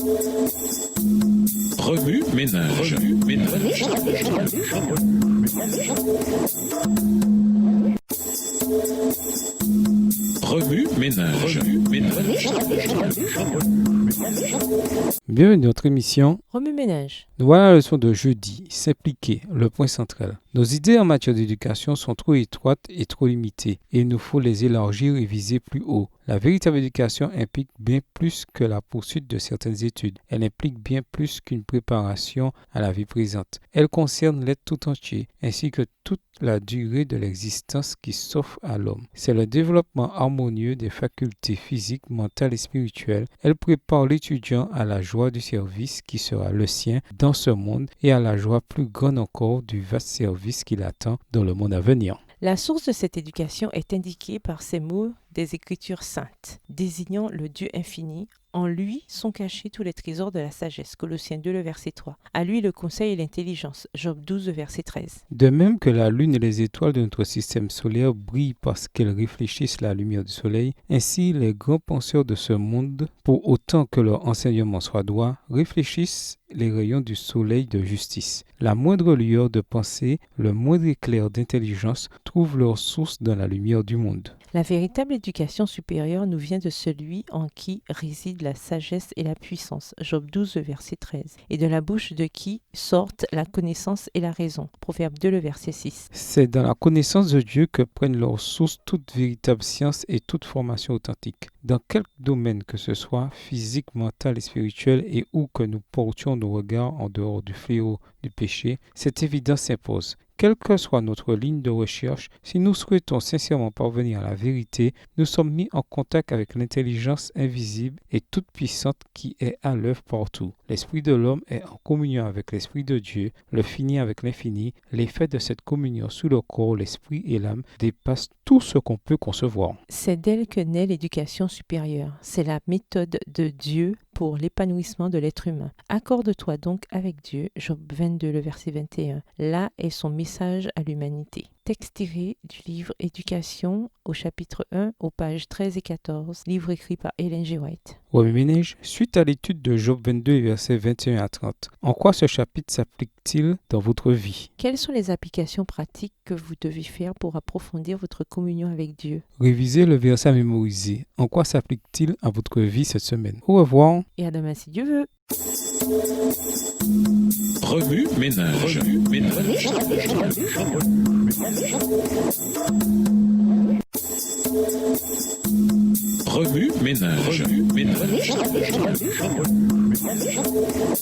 Remue ménage. Remue ménage. Bienvenue dans notre émission Remue ménage. Nous voilà la leçon de jeudi, s'impliquer, le point central. Nos idées en matière d'éducation sont trop étroites et trop limitées et il nous faut les élargir et viser plus haut. La véritable éducation implique bien plus que la poursuite de certaines études. Elle implique bien plus qu'une préparation à la vie présente. Elle concerne l'être tout entier ainsi que toute la durée de l'existence qui s'offre à l'homme. C'est le développement harmonieux des facultés physiques, mentales et spirituelles. Elle prépare l'étudiant à la joie du service qui sera le sien dans ce monde et à la joie plus grande encore du vaste service qui l'attend dans le monde à venir. La source de cette éducation est indiquée par ces mots des Écritures saintes, désignant le Dieu infini. En lui sont cachés tous les trésors de la sagesse. Colossiens 2, le verset 3. À lui le conseil et l'intelligence. Job 12, le verset 13. De même que la lune et les étoiles de notre système solaire brillent parce qu'elles réfléchissent la lumière du soleil, ainsi les grands penseurs de ce monde, pour autant que leur enseignement soit droit, réfléchissent les rayons du soleil de justice. La moindre lueur de pensée, le moindre éclair d'intelligence trouvent leur source dans la lumière du monde. La véritable éducation supérieure nous vient de celui en qui réside la sagesse et la puissance. Job 12, le verset 13. Et de la bouche de qui sortent la connaissance et la raison. Proverbe 2, le verset 6. C'est dans la connaissance de Dieu que prennent leur source toute véritable science et toute formation authentique. Dans quelque domaine que ce soit, physique, mental et spirituel, et où que nous portions nos regards en dehors du fléau du péché, cette évidence s'impose. Quelle que soit notre ligne de recherche, si nous souhaitons sincèrement parvenir à la vérité, nous sommes mis en contact avec l'intelligence invisible et toute puissante qui est à l'œuvre partout. L'esprit de l'homme est en communion avec l'esprit de Dieu, le fini avec l'infini. L'effet de cette communion sous le corps, l'esprit et l'âme dépasse tout ce qu'on peut concevoir. C'est d'elle que naît l'éducation supérieure. C'est la méthode de Dieu pour l'épanouissement de l'être humain. Accorde-toi donc avec Dieu, Job 22, le verset 21. Là est son message à l'humanité. Texte tiré du livre Éducation au chapitre 1, aux pages 13 et 14, livre écrit par Ellen G. White. Remue ménage, suite à l'étude de Job 22, versets 21 à 30, en quoi ce chapitre s'applique-t-il dans votre vie? Quelles sont les applications pratiques que vous devez faire pour approfondir votre communion avec Dieu? Révisez le verset à mémoriser. En quoi s'applique-t-il à votre vie cette semaine? Au revoir. Et à demain si Dieu veut. Remue ménage. Remue ménage.